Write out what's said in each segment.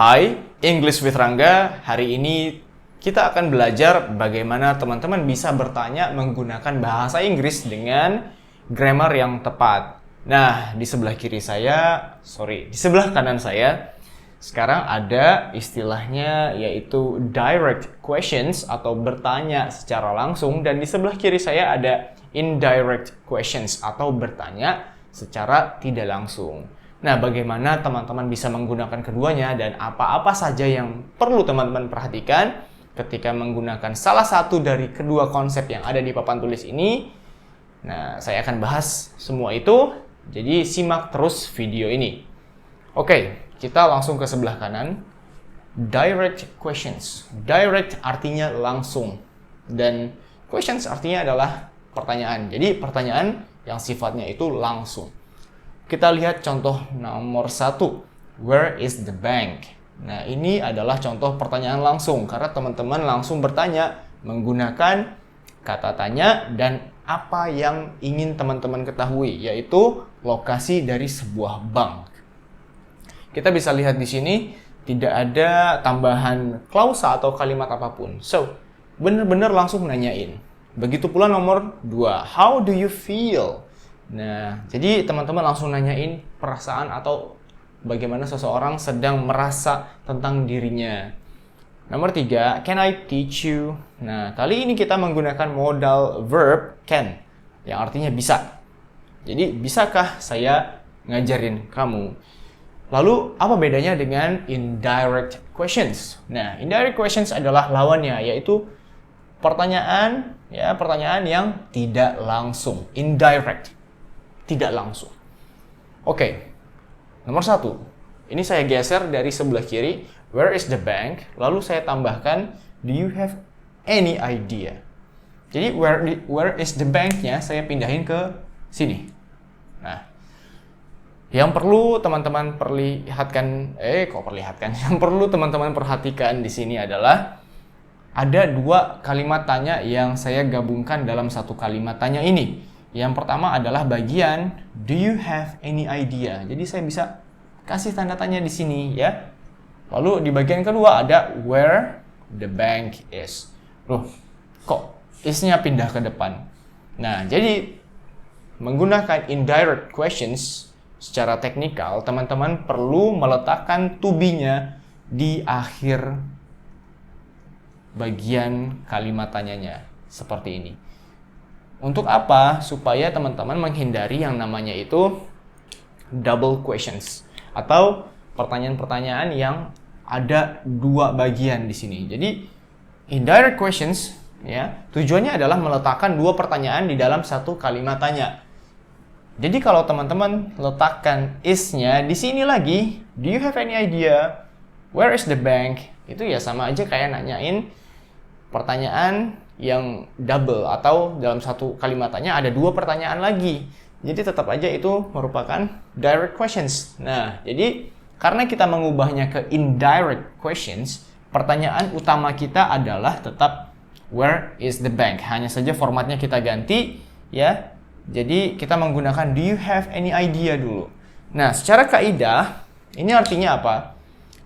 Hai, English with Rangga. Hari ini kita akan belajar bagaimana teman-teman bisa bertanya menggunakan bahasa Inggris dengan grammar yang tepat. Nah, di sebelah kanan saya, sekarang ada istilahnya yaitu direct questions atau bertanya secara langsung, dan di sebelah kiri saya ada indirect questions atau bertanya secara tidak langsung. Nah, bagaimana teman-teman bisa menggunakan keduanya dan apa-apa saja yang perlu teman-teman perhatikan ketika menggunakan salah satu dari kedua konsep yang ada di papan tulis ini. Nah, saya akan bahas semua itu, jadi simak terus video ini. Oke, kita langsung ke sebelah kanan. Direct questions. Direct artinya langsung, dan questions artinya adalah pertanyaan. Jadi pertanyaan yang sifatnya itu langsung. Kita lihat contoh nomor 1. Where is the bank? Nah, ini adalah contoh pertanyaan langsung karena teman-teman langsung bertanya menggunakan kata tanya dan apa yang ingin teman-teman ketahui, yaitu lokasi dari sebuah bank. Kita bisa lihat di sini tidak ada tambahan klausa atau kalimat apapun. So, benar-benar langsung nanyain. Begitu pula nomor 2. How do you feel? Nah, jadi teman-teman langsung nanyain perasaan atau bagaimana seseorang sedang merasa tentang dirinya. Nomor 3, can I teach you? Nah, kali ini kita menggunakan modal verb can, yang artinya bisa. Jadi, bisakah saya ngajarin kamu? Lalu, apa bedanya dengan indirect questions? Nah, indirect questions adalah lawannya, yaitu pertanyaan yang tidak langsung, indirect. Tidak langsung. Oke, nomor 1. Ini saya geser dari sebelah kiri, where is the bank? Lalu saya tambahkan, do you have any idea? Jadi where is the bank-nya saya pindahin ke sini. Nah, yang perlu teman-teman yang perlu teman-teman perhatikan di sini adalah ada 2 kalimat tanya yang saya gabungkan dalam satu kalimat tanya ini. Yang pertama adalah bagian do you have any idea. Jadi saya bisa kasih tanda tanya di sini ya. Lalu di bagian kedua ada where the bank is. Loh, kok is-nya pindah ke depan? Nah, jadi menggunakan indirect questions secara teknikal, teman-teman perlu meletakkan to be-nya di akhir bagian kalimat tanyanya seperti ini. Untuk apa? Supaya teman-teman menghindari yang namanya itu double questions atau pertanyaan-pertanyaan yang ada 2 bagian di sini. Jadi indirect questions ya, tujuannya adalah meletakkan 2 pertanyaan di dalam satu kalimat tanya. Jadi kalau teman-teman letakkan is-nya di sini lagi, do you have any idea? Where is the bank? Itu ya sama aja kayak nanyain pertanyaan yang double atau dalam satu kalimat tanya ada 2 pertanyaan lagi. Jadi tetap aja itu merupakan direct questions. Nah, jadi karena kita mengubahnya ke indirect questions, pertanyaan utama kita adalah tetap where is the bank. Hanya saja formatnya kita ganti ya. Jadi kita menggunakan do you have any idea dulu. Nah, secara kaidah ini artinya apa?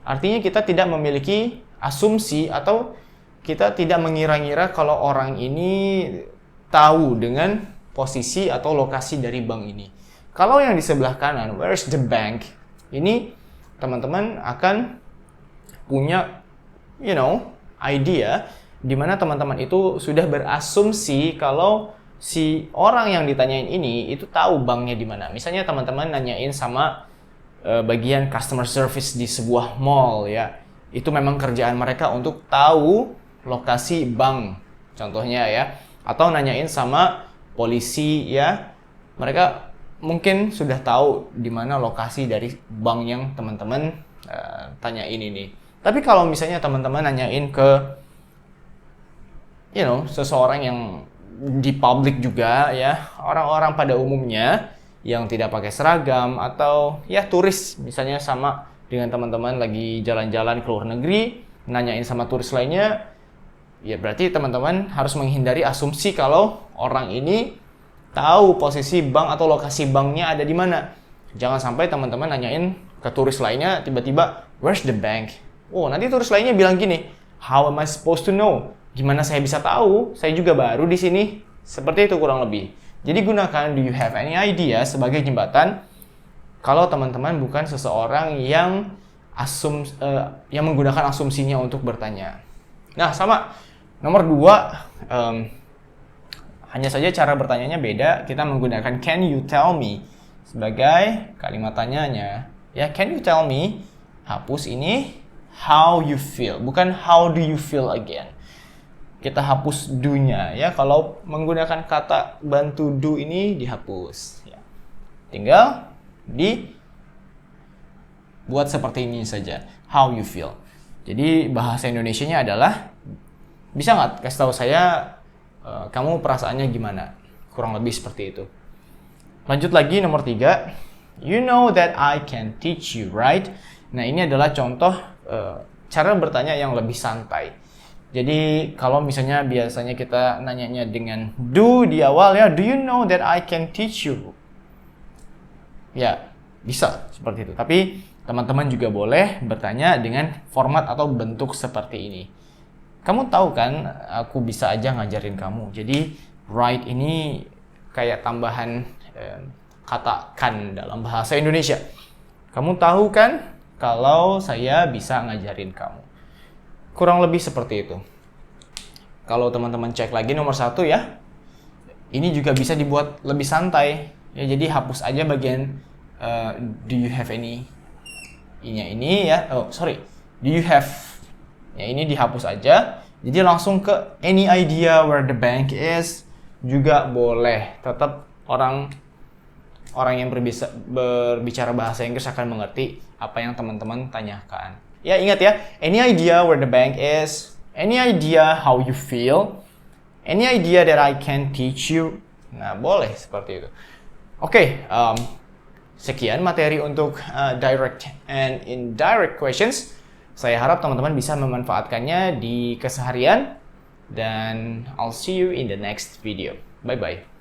Artinya kita tidak memiliki asumsi atau kita tidak mengira-ngira kalau orang ini tahu dengan posisi atau lokasi dari bank ini. Kalau yang di sebelah kanan, where is the bank? Ini teman-teman akan punya, idea di mana teman-teman itu sudah berasumsi kalau si orang yang ditanyain ini itu tahu banknya di mana. Misalnya teman-teman nanyain sama bagian customer service di sebuah mall ya. Itu memang kerjaan mereka untuk tahu lokasi bank contohnya ya, atau nanyain sama polisi ya, mereka mungkin sudah tahu di mana lokasi dari bank yang teman-teman tanyain ini. Tapi kalau misalnya teman-teman nanyain ke seseorang yang di publik juga ya, orang-orang pada umumnya yang tidak pakai seragam atau ya turis misalnya, sama dengan teman-teman lagi jalan-jalan ke luar negeri nanyain sama turis lainnya, ya berarti teman-teman harus menghindari asumsi kalau orang ini tahu posisi bank atau lokasi banknya ada di mana. Jangan sampai teman-teman nanyain ke turis lainnya tiba-tiba where's the bank? Oh, nanti turis lainnya bilang gini, how am I supposed to know? Gimana saya bisa tahu? Saya juga baru di sini. Seperti itu kurang lebih. Jadi gunakan do you have any idea sebagai jembatan kalau teman-teman bukan seseorang yang yang menggunakan asumsinya untuk bertanya. Nah, sama nomor 2, hanya saja cara bertanyanya beda. Kita menggunakan can you tell me sebagai kalimat tanyanya. Ya, can you tell me? Hapus ini how you feel, bukan how do you feel again. Kita hapus do-nya ya. Kalau menggunakan kata bantu do ini dihapus. Ya. Tinggal dibuat seperti ini saja. How you feel. Jadi bahasa Indonesianya adalah, bisa nggak kasih tahu saya kamu perasaannya gimana? Kurang lebih seperti itu. Lanjut lagi nomor 3. You know that I can teach you, right? Nah, ini adalah contoh cara bertanya yang lebih santai. Jadi kalau misalnya biasanya kita nanyanya dengan do di awal ya, do you know that I can teach you? Ya, bisa seperti itu. Tapi teman-teman juga boleh bertanya dengan format atau bentuk seperti ini. Kamu tahu kan, aku bisa aja ngajarin kamu. Jadi right ini kayak tambahan kata kan dalam bahasa Indonesia. Kamu tahu kan kalau saya bisa ngajarin kamu. Kurang lebih seperti itu. Kalau teman-teman cek lagi nomor 1 ya, ini juga bisa dibuat lebih santai. Ya, jadi hapus aja bagian do you have any ini ya. Oh, sorry. Do you have, ya ini dihapus aja. Jadi langsung ke any idea where the bank is juga boleh. Tetap orang yang berbicara bahasa Inggris akan mengerti apa yang teman-teman tanyakan. Ya, ingat ya, any idea where the bank is, any idea how you feel, any idea that I can teach you. Nah, boleh seperti itu. Oke, sekian materi untuk direct and indirect questions. Saya harap teman-teman bisa memanfaatkannya di keseharian, dan I'll see you in the next video. Bye-bye.